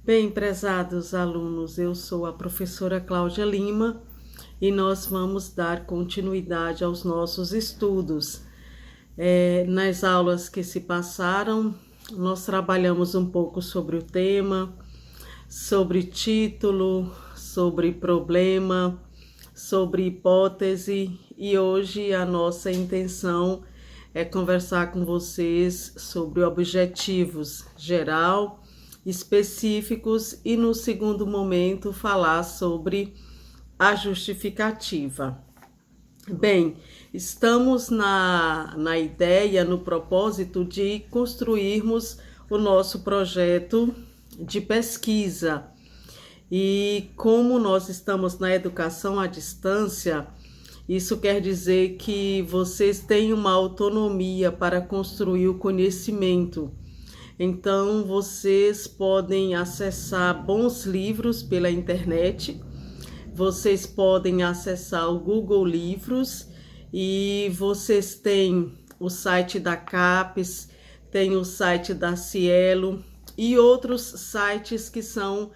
Bem, prezados alunos, eu sou a professora Cláudia Lima e nós vamos dar continuidade aos nossos estudos. Nas aulas que se passaram, nós trabalhamos um pouco sobre o tema, sobre título, sobre problema, sobre hipótese, e hoje a nossa intenção é conversar com vocês sobre objetivos geral, específicos e, no segundo momento, falar sobre a justificativa. Bem, estamos na ideia, no propósito de construirmos o nosso projeto de pesquisa. E como nós estamos na educação à distância, isso quer dizer que vocês têm uma autonomia para construir o conhecimento. Então, vocês podem acessar bons livros pela internet, vocês podem acessar o Google Livros e vocês têm o site da CAPES, tem o site da Cielo e outros sites que são,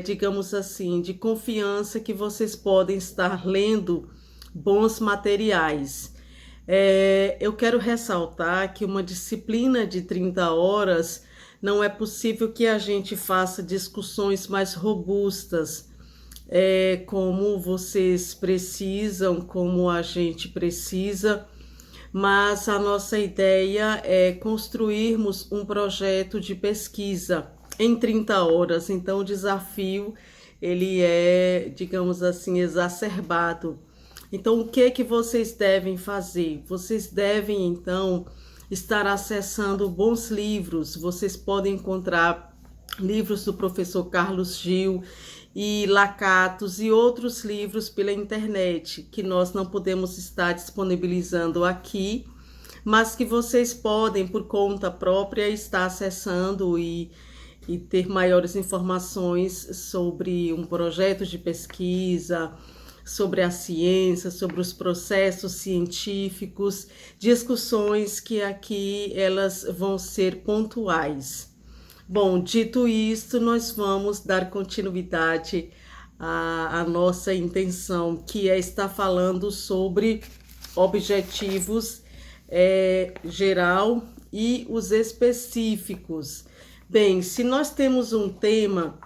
digamos assim, de confiança, que vocês podem estar lendo bons materiais. Eu quero ressaltar que uma disciplina de 30 horas não é possível que a gente faça discussões mais robustas, como vocês precisam, como a gente precisa, mas a nossa ideia é construirmos um projeto de pesquisa em 30 horas, então o desafio ele é, digamos assim, exacerbado. Então, o que vocês devem fazer? Vocês devem, então, estar acessando bons livros. Vocês podem encontrar livros do professor Carlos Gil e Lakatos e outros livros pela internet, que nós não podemos estar disponibilizando aqui, mas que vocês podem, por conta própria, estar acessando e ter maiores informações sobre um projeto de pesquisa, sobre a ciência, sobre os processos científicos, discussões que aqui elas vão ser pontuais. Bom, dito isto, nós vamos dar continuidade à nossa intenção, que é estar falando sobre objetivos geral e os específicos. Bem, se nós temos um tema,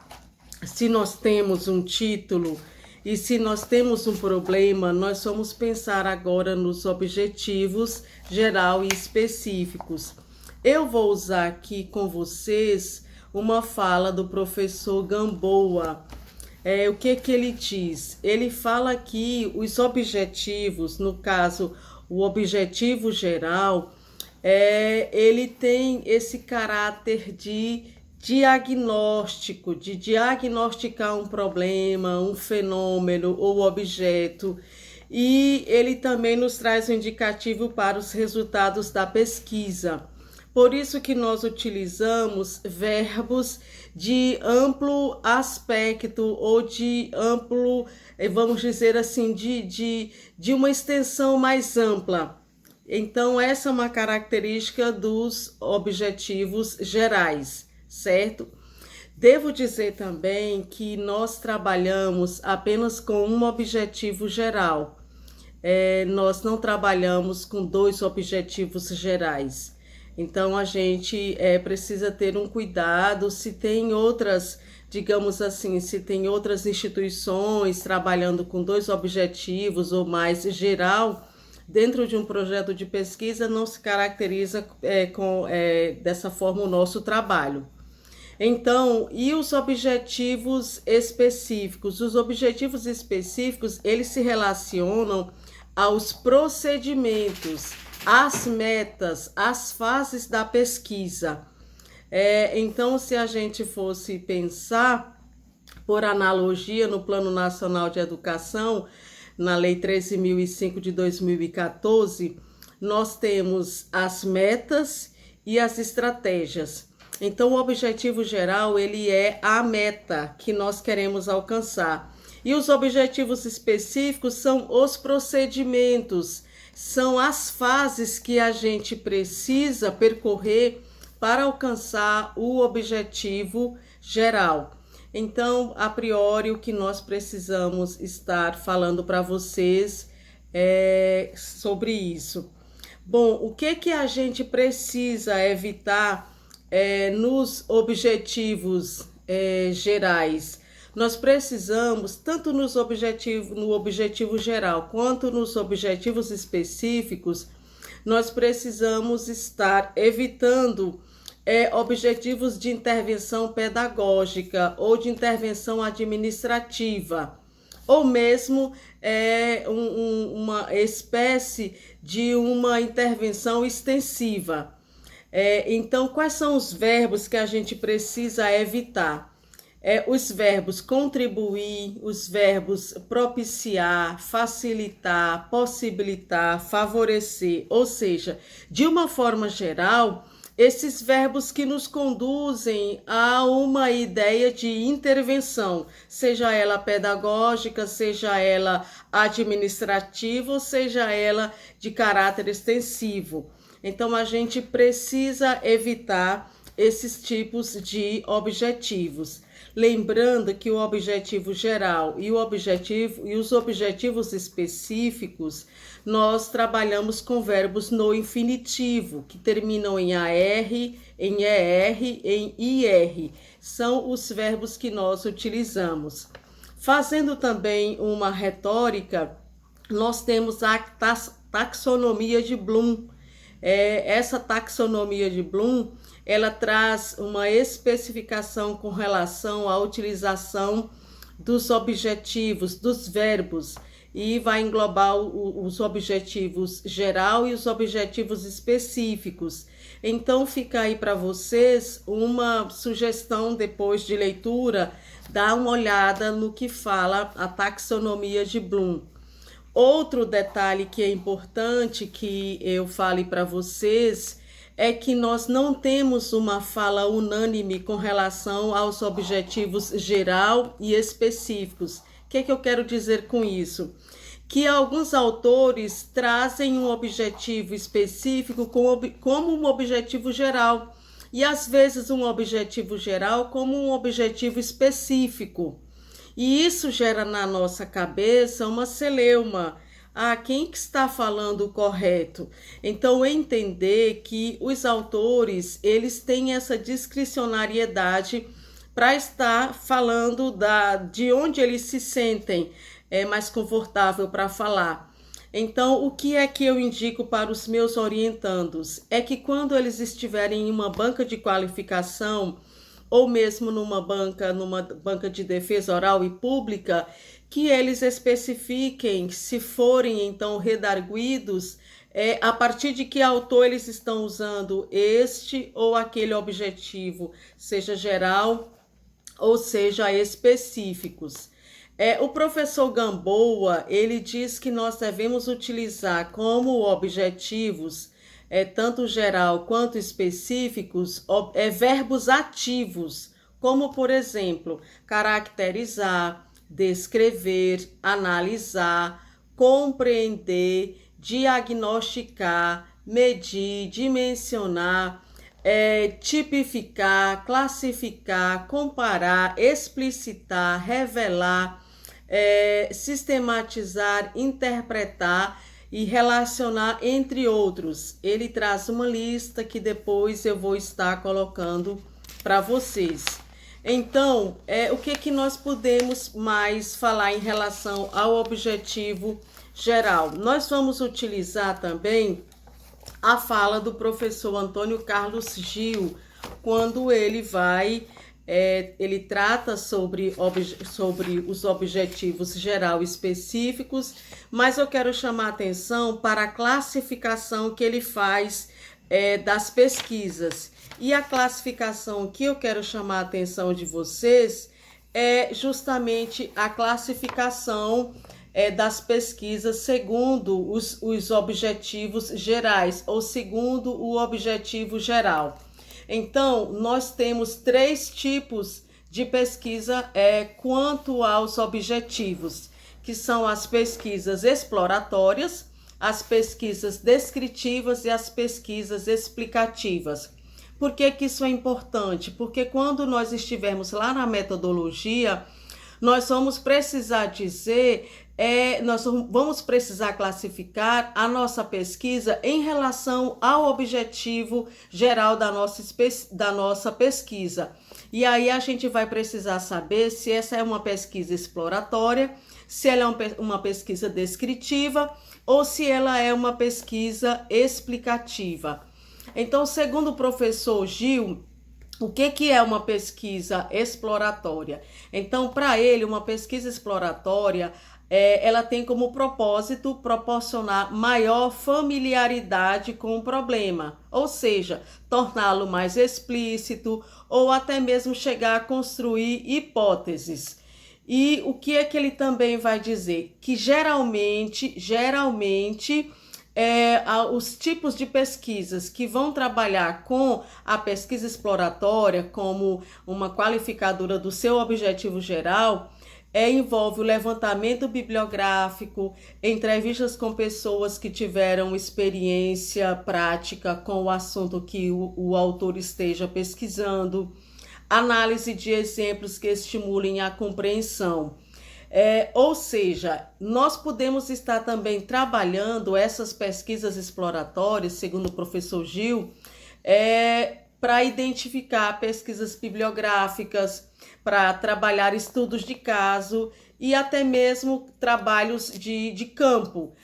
se nós temos um título, e se nós temos um problema, nós vamos pensar agora nos objetivos geral e específicos. Eu vou usar aqui com vocês uma fala do professor Gamboa. O que ele diz? Ele fala que os objetivos, no caso, o objetivo geral, ele tem esse caráter de diagnóstico, de diagnosticar um problema, um fenômeno ou objeto, e ele também nos traz um indicativo para os resultados da pesquisa. Por isso que nós utilizamos verbos de amplo aspecto ou de amplo, vamos dizer assim, de uma extensão mais ampla. Então, essa é uma característica dos objetivos gerais, certo? Devo dizer também que nós trabalhamos apenas com um objetivo geral. Nós não trabalhamos com dois objetivos gerais. Então, a gente precisa ter um cuidado se tem outras, digamos assim, se tem outras instituições trabalhando com dois objetivos ou mais geral, dentro de um projeto de pesquisa não se caracteriza dessa forma o nosso trabalho. Então, e os objetivos específicos? Os objetivos específicos, eles se relacionam aos procedimentos, às metas, às fases da pesquisa. Então, se a gente fosse pensar, por analogia, no Plano Nacional de Educação, na Lei 13.005 de 2014, nós temos as metas e as estratégias. Então, o objetivo geral, ele é a meta que nós queremos alcançar. E os objetivos específicos são os procedimentos, são as fases que a gente precisa percorrer para alcançar o objetivo geral. Então, a priori, o que nós precisamos estar falando para vocês é sobre isso. Bom, o que a gente precisa evitar nos objetivos gerais? Nós precisamos, tanto no objetivo geral quanto nos objetivos específicos, nós precisamos estar evitando objetivos de intervenção pedagógica ou de intervenção administrativa, ou mesmo uma espécie de uma intervenção extensiva. Então, quais são os verbos que a gente precisa evitar? Os verbos contribuir, os verbos propiciar, facilitar, possibilitar, favorecer, ou seja, de uma forma geral, esses verbos que nos conduzem a uma ideia de intervenção, seja ela pedagógica, seja ela administrativa, ou seja ela de caráter extensivo. Então, a gente precisa evitar esses tipos de objetivos. Lembrando que o objetivo geral e os objetivos específicos, nós trabalhamos com verbos no infinitivo, que terminam em AR, em ER, em IR. São os verbos que nós utilizamos. Fazendo também uma retórica, nós temos a taxonomia de Bloom. Essa taxonomia de Bloom, ela traz uma especificação com relação à utilização dos objetivos, dos verbos, e vai englobar os objetivos geral e os objetivos específicos. Então, fica aí para vocês uma sugestão depois de leitura, dá uma olhada no que fala a taxonomia de Bloom. Outro detalhe que é importante que eu fale para vocês é que nós não temos uma fala unânime com relação aos objetivos geral e específicos. O que é que eu quero dizer com isso? Que alguns autores trazem um objetivo específico como um objetivo geral, e às vezes um objetivo geral como um objetivo específico. E isso gera na nossa cabeça uma celeuma. Quem que está falando o correto? Então, entender que os autores, eles têm essa discricionariedade para estar falando de onde eles se sentem mais confortável para falar. Então, o que é que eu indico para os meus orientandos? É que quando eles estiverem em uma banca de qualificação, ou mesmo numa banca de defesa oral e pública, que eles especifiquem, se forem então redarguidos, a partir de que autor eles estão usando este ou aquele objetivo, seja geral ou seja específicos. O professor Gamboa, ele diz que nós devemos utilizar como objetivos tanto geral quanto específicos, verbos ativos, como, por exemplo, caracterizar, descrever, analisar, compreender, diagnosticar, medir, dimensionar, tipificar, classificar, comparar, explicitar, revelar, sistematizar, interpretar e relacionar, entre outros. Ele traz uma lista que depois eu vou estar colocando para vocês. Então, o que nós podemos mais falar em relação ao objetivo geral? Nós vamos utilizar também a fala do professor Antônio Carlos Gil, quando ele ele trata sobre os objetivos geral específicos, mas eu quero chamar a atenção para a classificação que ele faz das pesquisas. E a classificação que eu quero chamar a atenção de vocês é justamente a classificação das pesquisas segundo os objetivos gerais, ou segundo o objetivo geral. Então, nós temos 3 tipos de pesquisa quanto aos objetivos, que são as pesquisas exploratórias, as pesquisas descritivas e as pesquisas explicativas. Por que que isso é importante? Porque quando nós estivermos lá na metodologia, nós vamos precisar dizer, nós vamos precisar classificar a nossa pesquisa em relação ao objetivo geral da nossa pesquisa. E aí a gente vai precisar saber se essa é uma pesquisa exploratória, se ela é uma pesquisa descritiva ou se ela é uma pesquisa explicativa. Então, segundo o professor Gil, o que é uma pesquisa exploratória? Então, para ele, uma pesquisa exploratória, ela tem como propósito proporcionar maior familiaridade com o problema, ou seja, torná-lo mais explícito ou até mesmo chegar a construir hipóteses. E o que é que ele também vai dizer? Que geralmente, os tipos de pesquisas que vão trabalhar com a pesquisa exploratória como uma qualificadora do seu objetivo geral, envolve o levantamento bibliográfico, entrevistas com pessoas que tiveram experiência prática com o assunto que o autor esteja pesquisando, análise de exemplos que estimulem a compreensão. Ou seja, nós podemos estar também trabalhando essas pesquisas exploratórias, segundo o professor Gil, para identificar pesquisas bibliográficas, para trabalhar estudos de caso e até mesmo trabalhos de campo.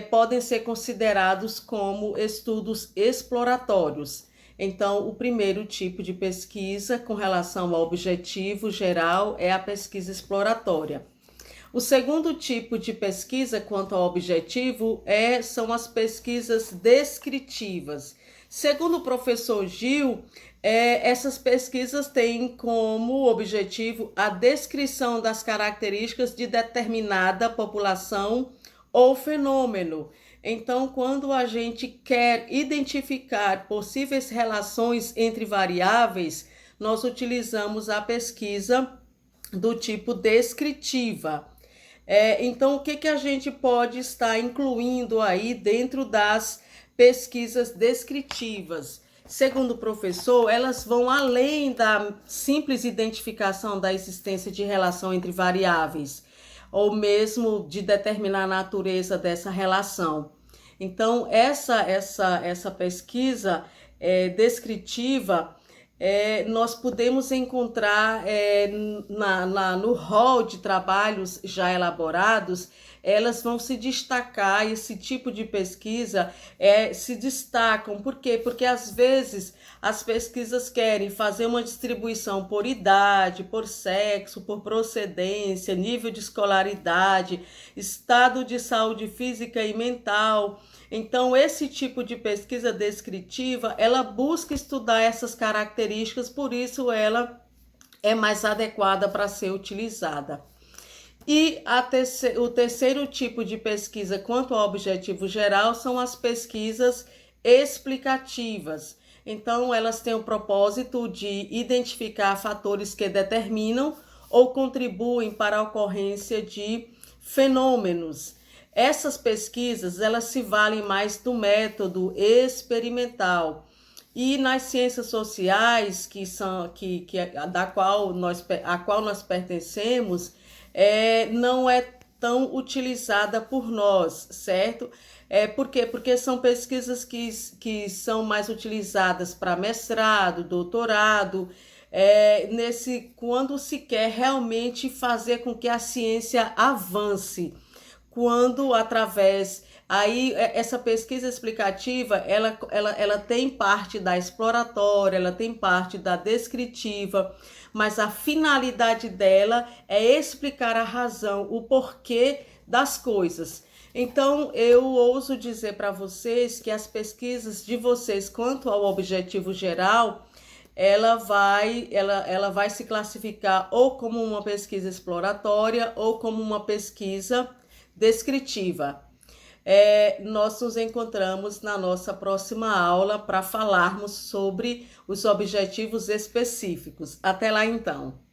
Podem ser considerados como estudos exploratórios. Então, o primeiro tipo de pesquisa com relação ao objetivo geral é a pesquisa exploratória. O segundo tipo de pesquisa quanto ao objetivo são as pesquisas descritivas. Segundo o professor Gil, essas pesquisas têm como objetivo a descrição das características de determinada população ou fenômeno. Então, quando a gente quer identificar possíveis relações entre variáveis, nós utilizamos a pesquisa do tipo descritiva. Então, o que a gente pode estar incluindo aí dentro das pesquisas descritivas? Segundo o professor, elas vão além da simples identificação da existência de relação entre variáveis, ou mesmo de determinar a natureza dessa relação. Então, essa pesquisa descritiva, nós podemos encontrar no rol de trabalhos já elaborados, elas vão se destacar, esse tipo de pesquisa se destacam. Por quê? Porque às vezes as pesquisas querem fazer uma distribuição por idade, por sexo, por procedência, nível de escolaridade, estado de saúde física e mental. Então, esse tipo de pesquisa descritiva, ela busca estudar essas características, por isso ela é mais adequada para ser utilizada. E o terceiro tipo de pesquisa quanto ao objetivo geral são as pesquisas explicativas. Então, elas têm o propósito de identificar fatores que determinam ou contribuem para a ocorrência de fenômenos. Essas pesquisas, elas se valem mais do método experimental. E nas ciências sociais, a qual nós pertencemos, não é tão utilizada por nós, certo? Por quê? Porque são pesquisas que são mais utilizadas para mestrado, doutorado, quando se quer realmente fazer com que a ciência avance. Quando essa pesquisa explicativa, ela tem parte da exploratória, ela tem parte da descritiva, mas a finalidade dela é explicar a razão, o porquê das coisas. Então, eu ouso dizer para vocês que as pesquisas de vocês quanto ao objetivo geral, ela vai se classificar ou como uma pesquisa exploratória ou como uma pesquisa descritiva. Nós nos encontramos na nossa próxima aula para falarmos sobre os objetivos específicos. Até lá então!